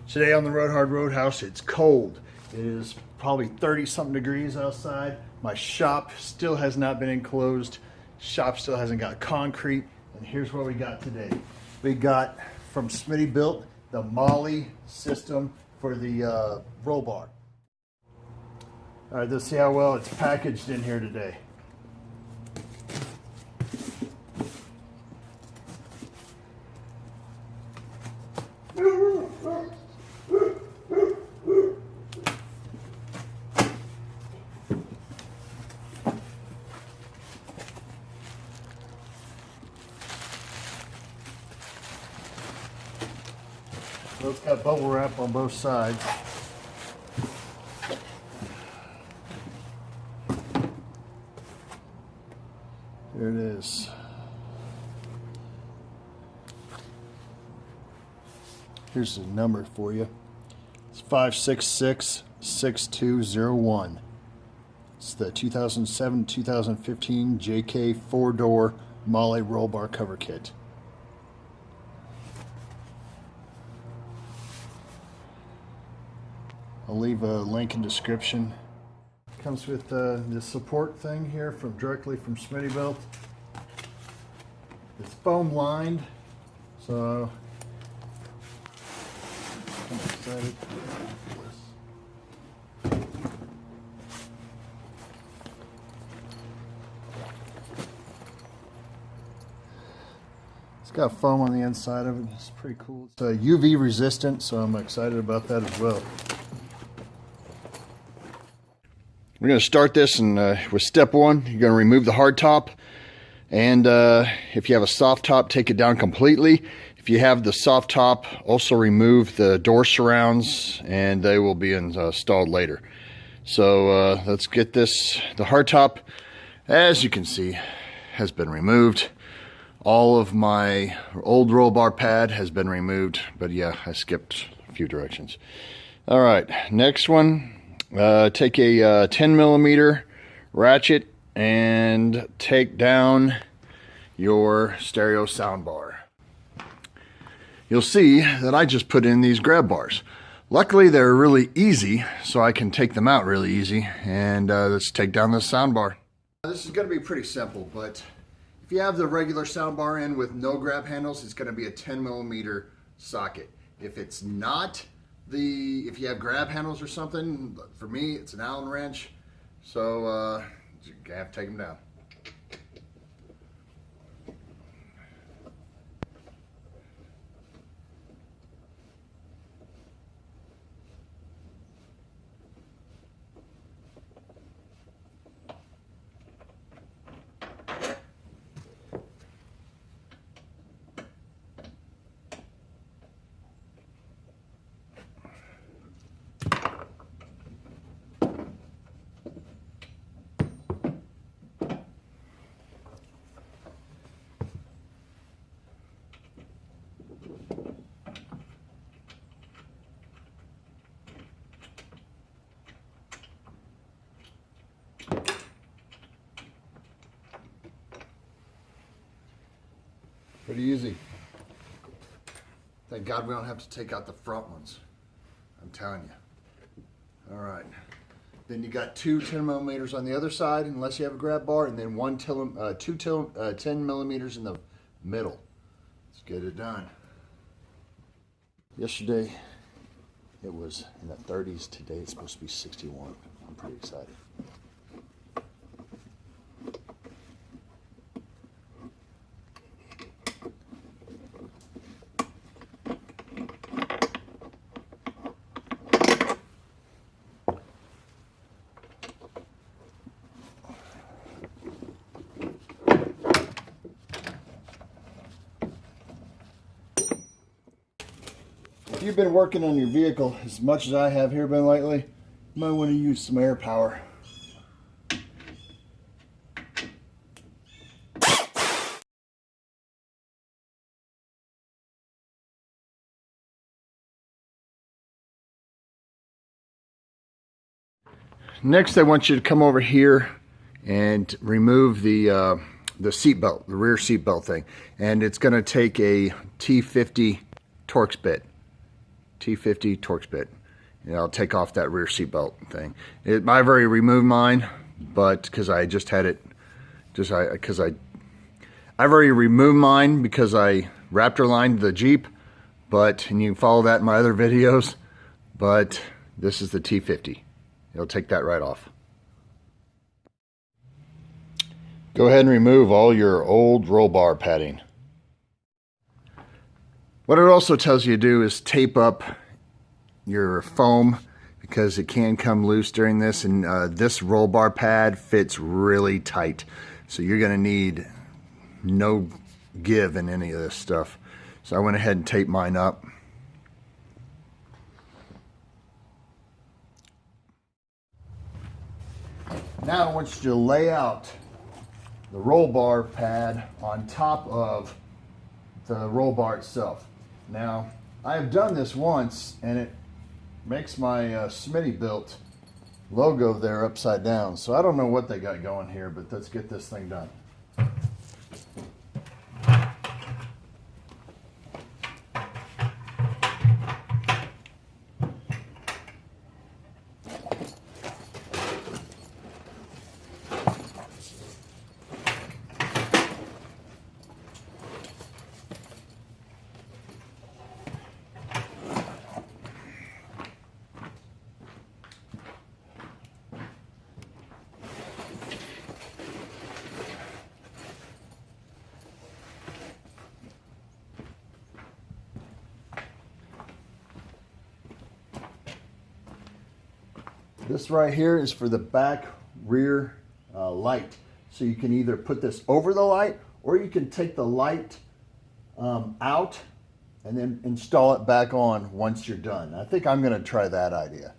Today on the Road Hard Roadhouse, it's cold. It is probably 30-something degrees outside. My shop still has not been enclosed. Shop still hasn't got concrete. And here's what we got today. We got from Smittybuilt the Molly system for the roll bar. All right, let's see how well it's packaged in here today. So it's got bubble wrap on both sides. There it is. Here's the number for you. It's 566-6201. It's the 2007-2015 JK 4-door Molle roll bar cover kit. I'll leave a link in description. Comes with the support thing here directly from Smittybuilt. It's foam lined, so I'm excited. It's got foam on the inside of it. It's pretty cool. It's UV resistant, so I'm excited about that as well. We're going to start this with step one. You're going to remove the hard top, and if you have a soft top, take it down completely. If you have the soft top, also remove the door surrounds, and they will be installed later. So let's get this. The hard top, as you can see, has been removed. All of my old roll bar pad has been removed, but yeah, I skipped a few directions. All right, next one. Take a 10mm ratchet and take down your stereo sound bar. You'll see that I just put in these grab bars. Luckily they're really easy, so I can take them out really easy. And let's take down this sound bar. This is going to be pretty simple, but if you have the regular sound bar in with no grab handles, it's going to be a 10mm socket. If it's not, if you have grab handles or something, for me it's an Allen wrench, so you have to take them down. Pretty easy. Thank God we don't have to take out the front ones. I'm telling you. All right. Then you got two 10mm on the other side, unless you have a grab bar, and then two 10mm in the middle. Let's get it done. Yesterday it was in the 30s. Today it's supposed to be 61. I'm pretty excited. If you've been working on your vehicle as much as I have here been lately, you might want to use some air power. Next, I want you to come over here and remove the seat belt, the rear seat belt thing, and it's going to take a T50 Torx bit. T50 Torx bit. And I'll take off that rear seat belt thing. I've already removed mine, but because I just had it, I've already removed mine because I Raptor lined the Jeep, and you can follow that in my other videos, but this is the T50. It'll take that right off. Go ahead and remove all your old roll bar padding. What it also tells you to do is tape up your foam, because it can come loose during this, and this roll bar pad fits really tight. So you're gonna need no give in any of this stuff. So I went ahead and taped mine up. Now I want you to lay out the roll bar pad on top of the roll bar itself. Now, I have done this once, and it makes my Smittybuilt logo there upside down. So I don't know what they got going here, but let's get this thing done. This right here is for the back rear light. So you can either put this over the light, or you can take the light out and then install it back on once you're done. I think I'm going to try that idea.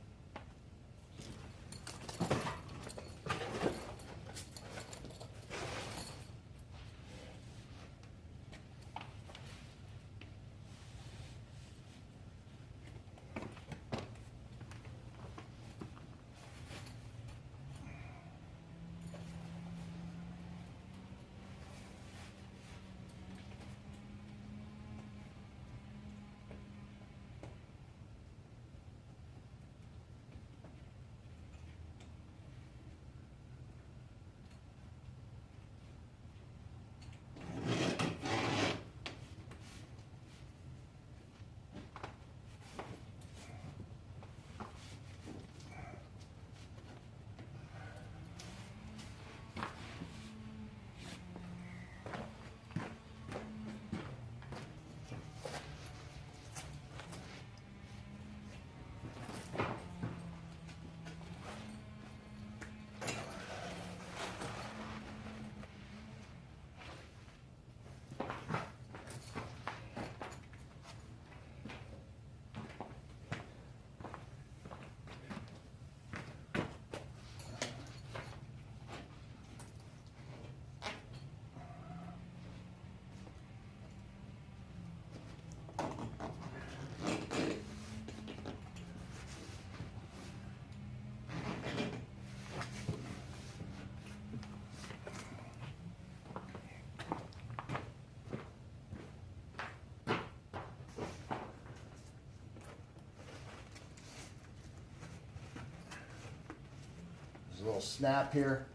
There's a little snap here,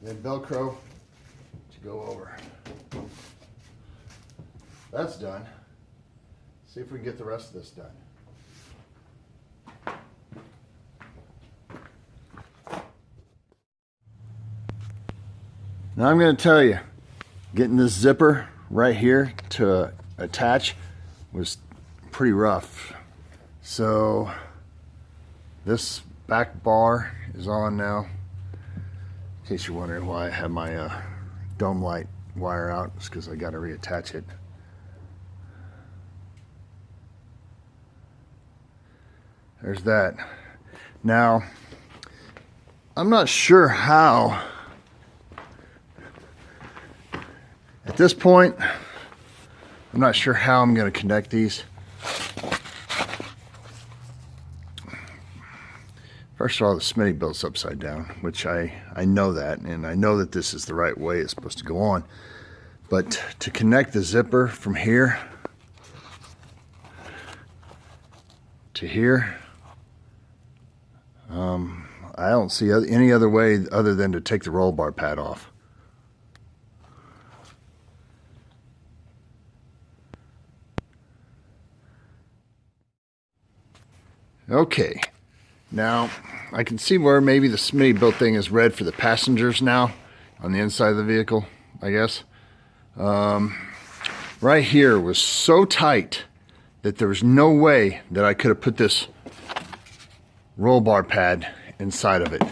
then Velcro to go over. That's done. See if we can get the rest of this done. Now I'm going to tell you, getting this zipper right here to attach was pretty rough. So this back bar is on now. In case you're wondering why I have my dome light wire out, it's because I got to reattach it. There's that. Now, I'm not sure how, at this point, I'm not sure how I'm going to connect these. First of all, the Smittybilt's upside down, which I know that, and I know that this is the right way it's supposed to go on. But to connect the zipper from here to here. I don't see any other way other than to take the roll bar pad off. Okay, now I can see where maybe the Smittybuilt thing is red for the passengers now on the inside of the vehicle, I guess. Right here was so tight that there was no way that I could have put this roll bar pad inside of it.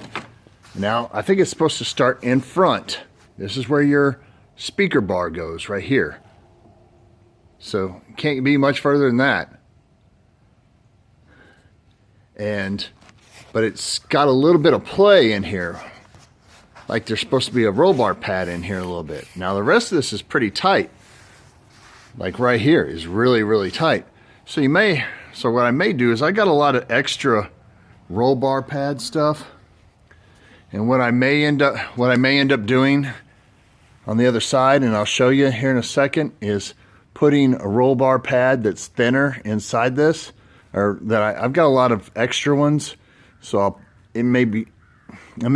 Now, I think it's supposed to start in front. This is where your speaker bar goes, right here. So, it can't be much further than that. But it's got a little bit of play in here. Like there's supposed to be a roll bar pad in here a little bit. Now, the rest of this is pretty tight. Like right here is really, really tight. So what I may do is I got a lot of extra roll bar pad stuff. And what I may end up doing on the other side, and I'll show you here in a second, is putting a roll bar pad that's thinner inside this, or that I've got a lot of extra ones, so I may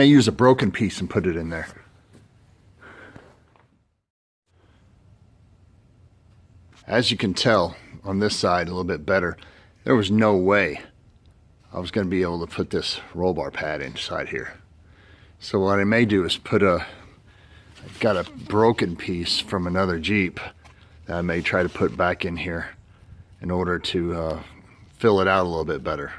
use a broken piece and put it in there. As you can tell on this side a little bit better, there was no way I was going to be able to put this roll bar pad inside here. So what I may do is I've got a broken piece from another Jeep that I may try to put back in here in order to fill it out a little bit better.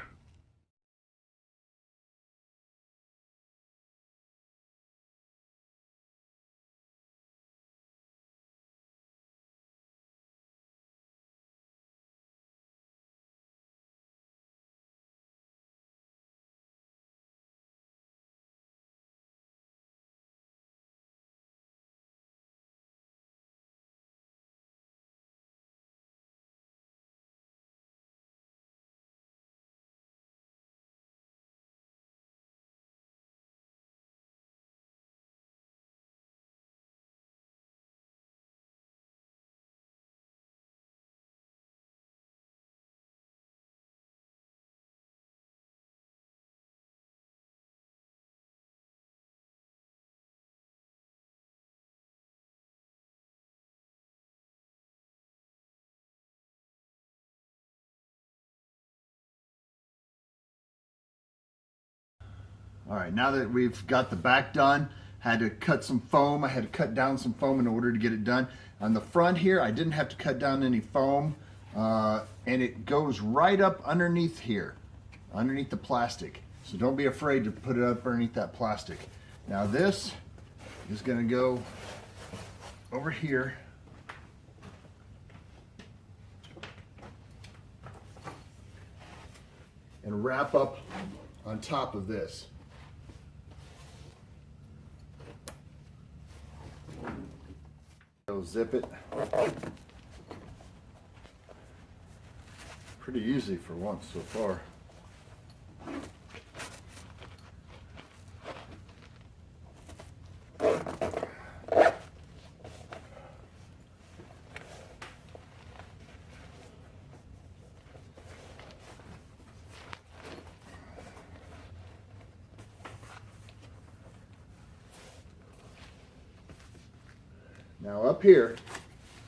All right, now that we've got the back done, had to cut some foam. I had to cut down some foam in order to get it done. On the front here, I didn't have to cut down any foam, and it goes right up underneath here, underneath the plastic. So don't be afraid to put it up underneath that plastic. Now this is gonna go over here. And wrap up on top of this. Go zip it. Pretty easy for once so far. Now up here,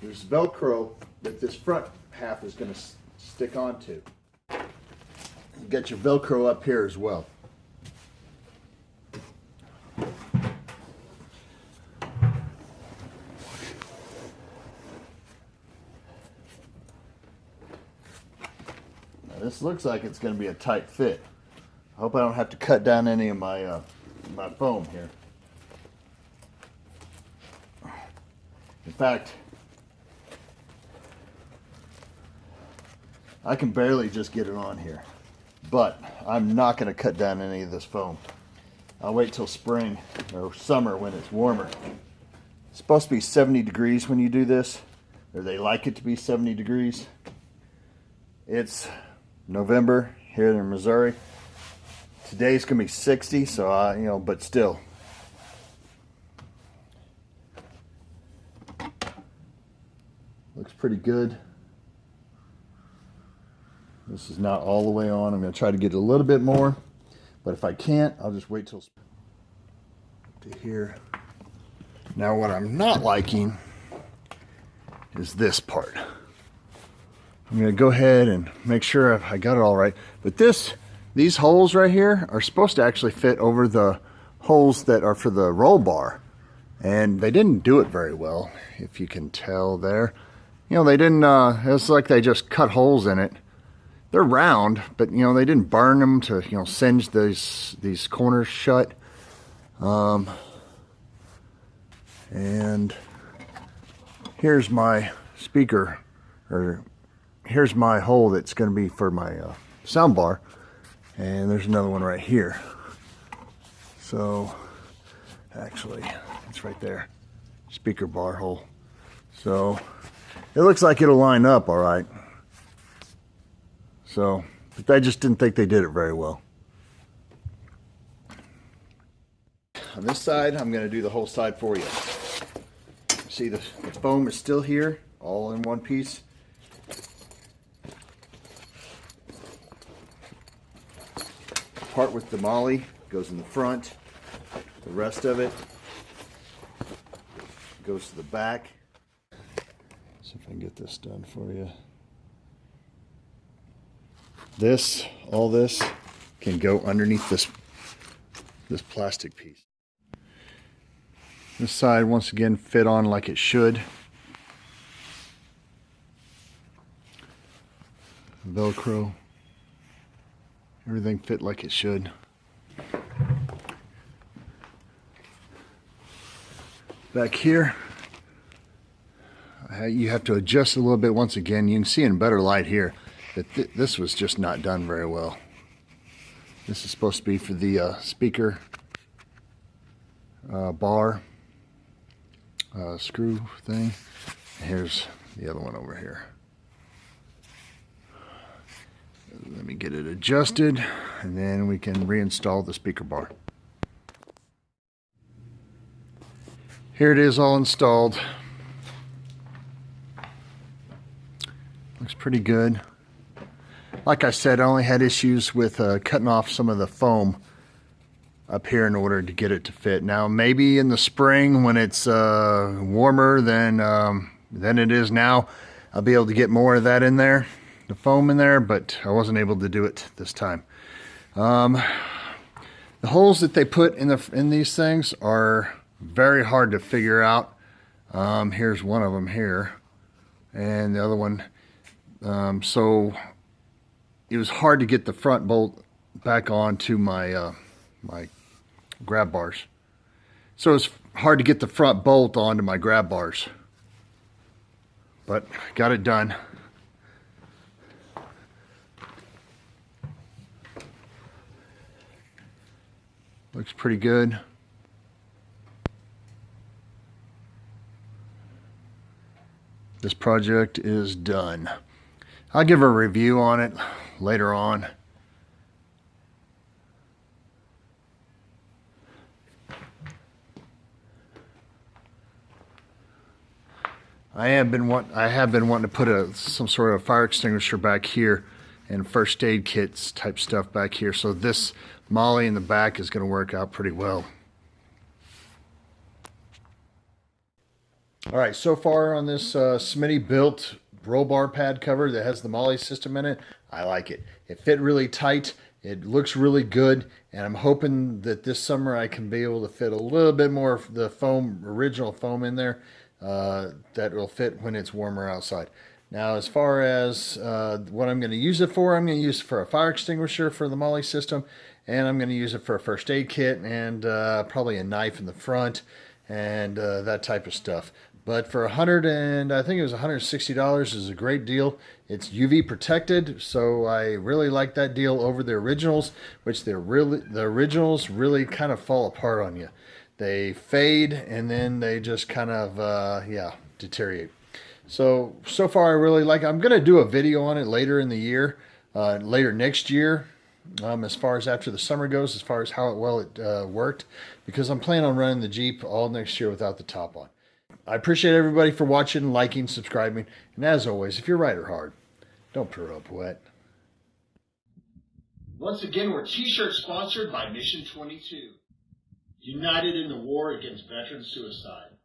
there's Velcro that this front half is going to stick onto. You got your Velcro up here as well. Now this looks like it's going to be a tight fit. I hope I don't have to cut down any of my my foam here. In fact, I can barely just get it on here, but I'm not going to cut down any of this foam. I'll wait till spring or summer when it's warmer. It's supposed to be 70 degrees when you do this, or they like it to be 70 degrees. It's November here in Missouri. Today's going to be 60, so but still. Looks pretty good. This is not all the way on. I'm going to try to get a little bit more, but if I can't, I'll just wait till to here. Now what I'm not liking is this part. I'm going to go ahead and make sure I got it all right. But these holes right here are supposed to actually fit over the holes that are for the roll bar. And they didn't do it very well, if you can tell there. You know, they didn't, it's like they just cut holes in it. They're round, but you know, they didn't burn them to, you know, singe these corners shut. And here's my speaker, or here's my hole that's going to be for my sound bar. And there's another one right here. So, actually, it's right there. Speaker bar hole. So, it looks like it'll line up all right. So, but I just didn't think they did it very well. On this side, I'm going to do the whole side for you. See, the foam is still here, all in one piece. The part with the Molly goes in the front. The rest of it goes to the back. See if I can get this done for you. All this can go underneath this plastic piece. This side, once again, fit on like it should. Velcro. Everything fit like it should. Back here, you have to adjust a little bit once again. You can see in better light here that this was just not done very well. This is supposed to be for the speaker bar screw thing. Here's the other one over here. Let me get it adjusted, and then we can reinstall the speaker bar. Here it is all installed. Looks pretty good. Like I said, I only had issues with cutting off some of the foam up here in order to get it to fit. Now maybe in the spring when it's warmer than it is now, I'll be able to get more of that in there, the foam in there, but I wasn't able to do it this time. The holes that they put in these things are very hard to figure out. Here's one of them here, and the other one. So it was hard to get the front bolt back onto my my grab bars. So it's hard to get the front bolt onto my grab bars, but got it done. Looks pretty good. This project is done. I'll give a review on it later on. I have been wanting to put some sort of fire extinguisher back here and first aid kits type stuff back here. So this Molly in the back is going to work out pretty well. All right, so far on this Smittybuilt roll bar pad cover that has the Molly system in it, I like it. It fit really tight. It looks really good, and I'm hoping that this summer I can be able to fit a little bit more of the foam, original foam in there that will fit when it's warmer outside. Now, as far as what I'm going to use it for, I'm going to use it for a fire extinguisher for the Molly system, and I'm going to use it for a first aid kit and probably a knife in the front and that type of stuff. But for I think it was $160 is a great deal. It's UV protected, so I really like that deal over the originals, which the originals really kind of fall apart on you. They fade and then they just kind of deteriorate. So far I really like it. I'm going to do a video on it later in the year, later next year, as far as after the summer goes, as far as how well it worked, because I'm planning on running the Jeep all next year without the top on. I appreciate everybody for watching, liking, subscribing, and as always, if you're right or hard, don't purr up wet. Once again, we're t-shirt sponsored by Mission 22, united in the war against veteran suicide.